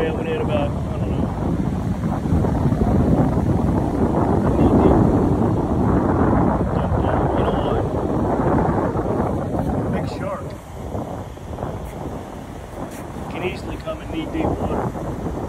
way. I went in about, I don't know. You know what? Big shark can easily come in knee deep water.